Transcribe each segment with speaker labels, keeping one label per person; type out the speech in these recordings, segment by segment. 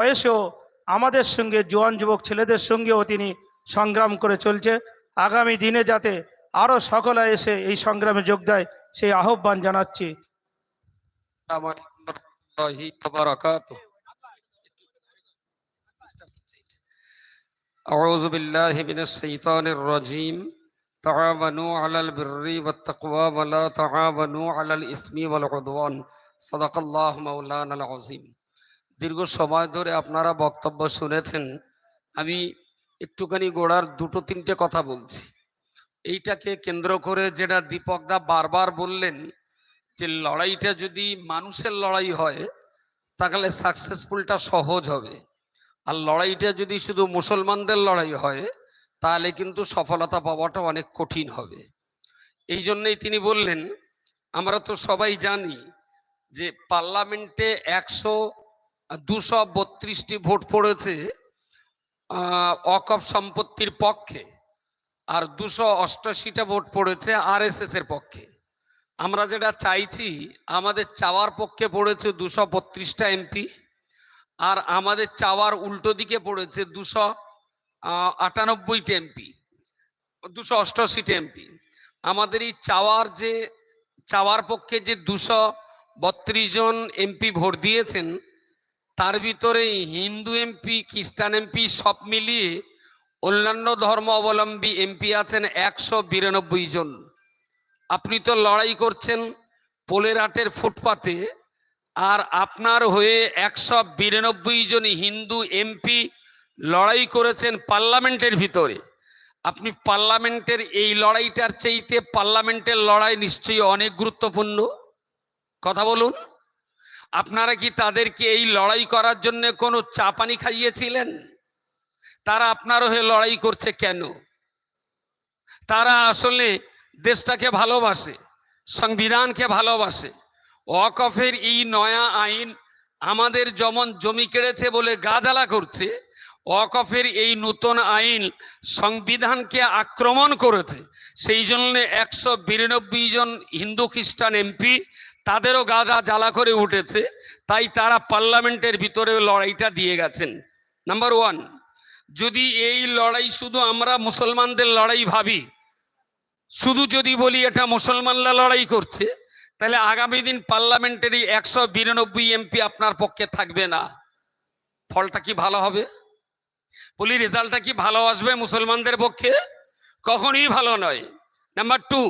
Speaker 1: বয়সেও আমাদের সঙ্গে জোয়ান যুবক ছেলেদের সঙ্গেও তিনি সংগ্রাম করে চলছে। আগামী দিনে যাতে আরও সকলে এসে এই সংগ্রামে যোগ দেয় সেই আহ্বান জানাচ্ছি।
Speaker 2: আউযু বিল্লাহি মিনাশ শাইতানির রাজীম। তাআওয়ানু আলাল বিররি ওয়াত তাকওয়া ওয়া লা তাআওয়ানু আলাল ইসমি ওয়াল উদওয়ান। সাদাকাল্লাহু মাওলানাল আযীম। দীর্ঘ সময় ধরে আপনারা বক্তব্য শুনেছেন। আমি একটুখানি গোড়ার দুটো তিনটে কথা বলছি। এইটাকে কেন্দ্র করে যেটা দীপকদা বারবার বললেন যে লড়াইটা যদি মানুষের লড়াই হয় তাহলে সাকসেসফুলটা সহজ হবে, আর লড়াইটা যদি শুধু মুসলমানদের লড়াই হয় তাহলে কিন্তু সফলতা পাওয়াটা অনেক কঠিন হবে। এই জন্যই তিনি বললেন, আমরা তো সবাই জানি যে পার্লামেন্টে 232টি ভোট পড়েছে ওয়াকফ সম্পত্তির পক্ষে, আর 288টা ভোট পড়েছে আরএসএস এর পক্ষে। আমরা যেটা চাইছি, আমাদের চাওয়ার পক্ষে পড়েছে 232টা এমপি, আর আমাদের চাওয়ার উল্টো দিকে পড়েছে 298টা এমপি, 288টা এমপি। আমাদের এই চাওয়ার পক্ষে যে 232 জন এমপি ভোট দিয়েছেন, তার ভিতরে হিন্দু এমপি, খ্রিস্টান এমপি সব মিলিয়ে অন্যান্য ধর্ম অবলম্বী এমপি আছেন 192 জন। আপনি তো লড়াই করছেন পোলেরহাটের ফুটপাতে, আর আপনার হয়ে 192 জন হিন্দু এমপি লড়াই করেছেন পার্লামেন্টের ভিতরে। আপনি পার্লামেন্টের এই লড়াইটার চাইতে পার্লামেন্টের লড়াই নিশ্চয়ই অনেক গুরুত্বপূর্ণ। কথা বলুন, আপনারা কি তাদেরকে এই লড়াই করার জন্য কোনো চা পানি খাইয়েছিলেন? তারা আপনার হয়ে লড়াই করছে কেন? তারা আসলে দেশটাকে ভালোবাসে, সংবিধানকে ভালোবাসে। ওয়াকফের এই নয়া আইন আমাদের যেমন জমি কেড়েছে বলে গা জ্বালা করছে, ওয়াকফের এই নতুন আইন সংবিধানকে আক্রমণ করেছে। সেই জন্য 192 জন হিন্দু খ্রিস্টান এমপি তাদেরও গা জ্বালা করে উঠেছে, তাই তারা পার্লামেন্টের ভিতরে লড়াইটা দিয়ে গেছেন। নাম্বার 1, যদি এই লড়াই শুধু আমরা মুসলমানদের লড়াই ভাবি, শুধু যদি বলি এটা মুসলমানরা লড়াই করছে, তাহলে আগামী দিন পার্লামেন্টের 192 এমপি আপনার পক্ষে থাকবে না। ফলটা কি ভালো হবে? বলি রেজাল্টটা কি ভালো আসবে মুসলমানদের পক্ষে? কখনই ভালো নয়। নাম্বার 2,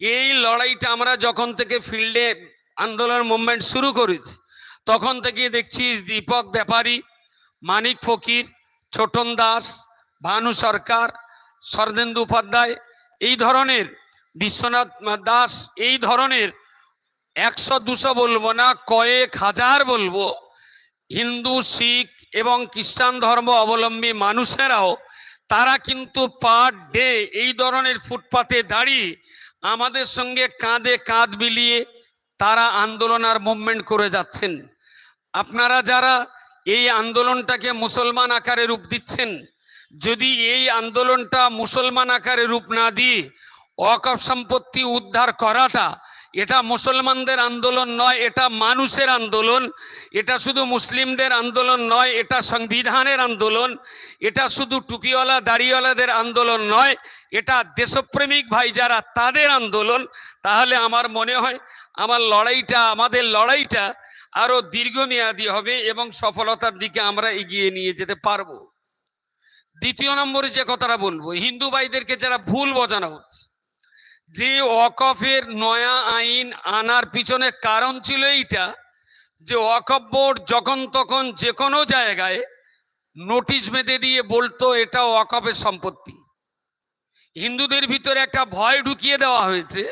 Speaker 2: এই লড়াইটা আমরা যখন থেকে ফিল্ডে আন্দোলন মুভমেন্ট শুরু করেছি, তখন থেকে দেখছি দীপক ব্যাপারী, মানিক ফকির, ছোটন দাস, ভানু সরকার, শরদেন্দু উপাধ্যায়, এই ধরনের বিশ্বনাথ দাস, এই ধরনের 100-200 বলবো না, কয়েক হাজার বলবো, হিন্দু, শিখ এবং খ্রিস্টান ধর্ম অবলম্বী মানুষেরাও তারা কিন্তু পার ডে এই ধরনের ফুটপাতে দাঁড়িয়ে আমাদের সঙ্গে কাঁধে কাঁধ মিলিয়ে তারা আন্দোলন আর মুভমেন্ট করে যাচ্ছেন। আপনারা যারা এই আন্দোলনটাকে মুসলমান আকারে রূপ দিচ্ছেন, যদি এই আন্দোলনটা মুসলমান আকারে রূপ না দিয়ে ওয়াকফ সম্পত্তি উদ্ধার করাটা, এটা মুসলমানদের আন্দোলন নয়, এটা মানুষের আন্দোলন। এটা শুধু মুসলিমদের আন্দোলন নয়, এটা সংবিধানের আন্দোলন। এটা শুধু টুপিওয়ালা দাড়িওয়ালাদের আন্দোলন নয়, এটা দেশপ্রেমিক ভাই যারা তাদের আন্দোলন। তাহলে আমার মনে হয় আমাদের লড়াইটা আরো দীর্ঘমেয়াদী হবে এবং সফলতার দিকে আমরা এগিয়ে নিয়ে যেতে পারবো। দ্বিতীয় নম্বরে যে কথাটা বলবো, হিন্দু ভাইদেরকে যারা ভুল বোঝানো হচ্ছে, যে ওয়াকফের নয়া আইন আনার পিছনে কারণ ছিল এইটা যে ওয়াকফ বোর্ড যখন তখন যে কোনো জায়গায় নোটিশ বেঁধে দিয়ে বলতো এটা ওয়াকফের সম্পত্তি। হিন্দুদের ভিতরে একটা ভয় ঢুকিয়ে দেওয়া হয়েছে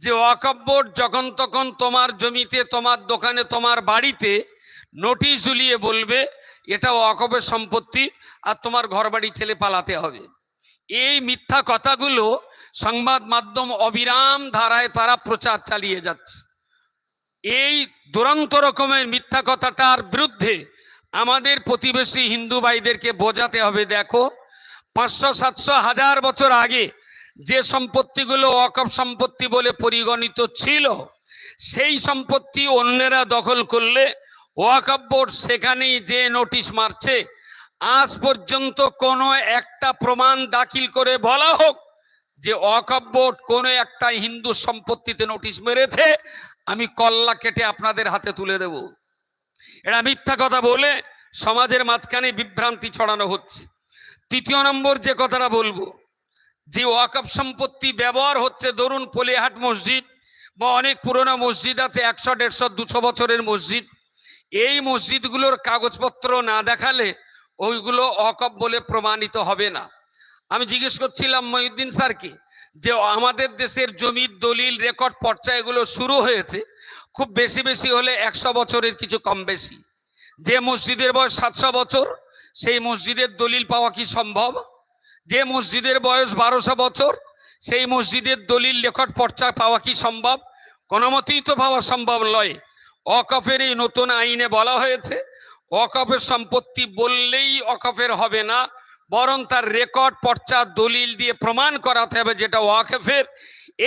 Speaker 2: যে ওয়াকফ বোর্ড যখন তখন তোমার জমিতে, তোমার দোকানে, তোমার বাড়িতে নোটিশ ঝুলিয়ে বলবে এটা ওয়াকফের সম্পত্তি আর তোমার ঘরবাড়ি ছেলে পালাতে হবে। এই মিথ্যা কথাগুলো সংবাদ মাধ্যম অবিরাম ধারায় তারা প্রচার চালিয়ে যাচ্ছে। এই দুরন্ত রকমের মিথ্যা কথাটার বিরুদ্ধে আমাদের প্রতিবেশী হিন্দু ভাইদেরকে বোঝাতে হবে, দেখো 500, 700, 1000 বছর আগে যে সম্পত্তিগুলো ওয়াকফ সম্পত্তি বলে পরিগণিত ছিল, সেই সম্পত্তি অন্যেরা দখল করলে ওয়াকফ বোর্ড সেখানেই যে নোটিশ মারছে, আজ পর্যন্ত কোনো একটা প্রমাণ দাখিল করে বলা হোক যে ওয়াকফ বোর্ড কোনো একটা হিন্দু সম্পত্তিতে নোটিশ মেরেছে, আমি কল্লা কেটে আপনাদের হাতে তুলে দেব। এটা মিথ্যা কথা বলে সমাজের মাঝখানে বিভ্রান্তি ছড়ানো হচ্ছে। তৃতীয় নম্বর যে কথাটা বলবো, যে ওয়াকফ সম্পত্তি ব্যবহার হচ্ছে, ধরুন পলিহাট মসজিদ বা অনেক পুরনো মসজিদ আছে, 100, 150, 200 বছরের মসজিদ। এই মসজিদগুলোর কাগজপত্র না দেখালে ওইগুলো ওয়াকফ বলে প্রমাণিত হবে না। আমি জিজ্ঞেস করছিলাম মহিউদ্দিন স্যারকে যে আমাদের দেশের জমির দলিল রেকর্ড পর্চা এগুলো শুরু হয়েছে খুব বেশি বেশি হলে 100 বছরের কিছু কম বেশি। যে মসজিদের বয়স 700 বছর সেই মসজিদের দলিল পাওয়া কি সম্ভব? যে মসজিদের বয়স 1200 বছর সেই মসজিদের দলিল রেকর্ড পর্চা পাওয়া কি সম্ভব? কোনো মতেই তো পাওয়া সম্ভব নয়। ওয়াকফের এই নতুন আইনে বলা হয়েছে ওয়াকফের সম্পত্তি বললেই ওয়াকফের হবে না, বরং তার রেকর্ড পর্চা দলিল দিয়ে প্রমাণ করাতে হবে যেটা ওয়াকফের।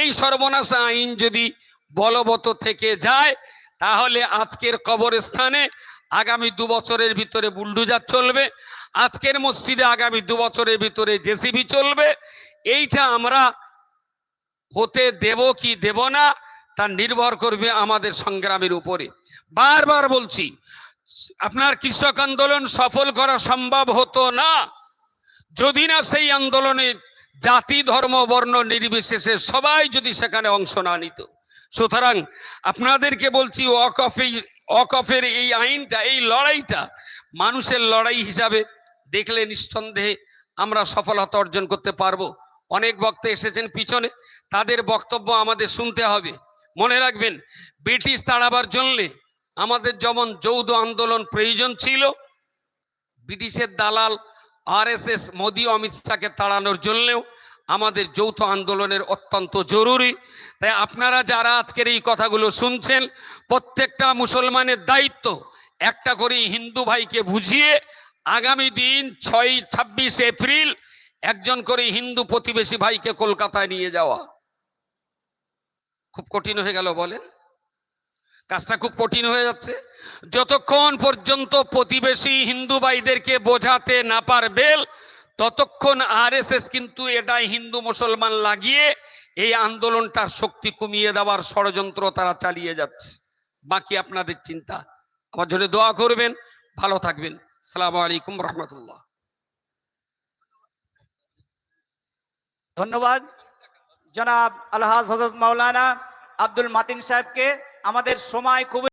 Speaker 2: এই সর্বনাশা আইন যদি বলবৎ থেকে যায় তাহলে আজকের কবরস্থানে আগামী 2 বছরের ভিতরে বুলডোজার চলবে, আজকের মসজিদে আগামী 2 বছরের ভিতরে জেসিবি চলবে। এইটা আমরা হতে দেব কি দেব না তা নির্ভর করবে আমাদের সংগ্রামের উপরে। বারবার বলছি, আপনার কৃষক আন্দোলন সফল করা সম্ভব হতো না যদি না সেই আন্দোলনে জাতি ধর্ম বর্ণ নির্বিশেষে সবাই যদি সেখানে অংশ না নিত। সুতরাং আপনাদেরকে বলছি ওয়াকফের এই আইনটা, এই লড়াইটা মানুষের লড়াই হিসাবে দেখলে নিঃসন্দেহে আমরা সফলতা অর্জন করতে পারবো। অনেক বক্তা এসেছেন পিছনে, তাদের বক্তব্য আমাদের শুনতে হবে। মনে রাখবেন, ব্রিটিশ তাড়াবার জন্য আমাদের যেমন যৌথ আন্দোলন প্রয়োজন ছিল, ব্রিটিশের দালাল আরএসএস মোদি অমিত শাহকে তাড়ানোর জন্যও আমাদের যৌথ আন্দোলনের অত্যন্ত জরুরি। তাই আপনারা যারা আজকের এই কথাগুলো শুনছেন, প্রত্যেকটা মুসলমানের দায়িত্ব একটা করে হিন্দু ভাইকে বুঝিয়ে আগামী দিন 26 এপ্রিল একজন করে হিন্দু প্রতিবেশী ভাইকে কলকাতায় নিয়ে যাওয়া। খুব কঠিন হয়ে গেল বলেন? কাজটা খুব কঠিন হয়ে যাচ্ছে। যতক্ষণ পর্যন্ত প্রতিবেশী হিন্দু ভাইদেরকে বোঝাতে না পারবেন ততক্ষণ আরএসএস কিন্তু এটা হিন্দু মুসলমান লাগিয়ে এই আন্দোলনটার শক্তি কমিয়ে দেওয়ার ষড়যন্ত্র তারা চালিয়ে যাচ্ছে। বাকি আপনাদের চিন্তা। আমার জন্য দোয়া করবেন, ভালো থাকবেন। আসসালামু আলাইকুম রহমতুল্লাহ।
Speaker 3: ধন্যবাদ জনাব আলহাজ হযরত মাওলানা আব্দুল মাতিন সাহেবকে। আমাদের সময় খুবই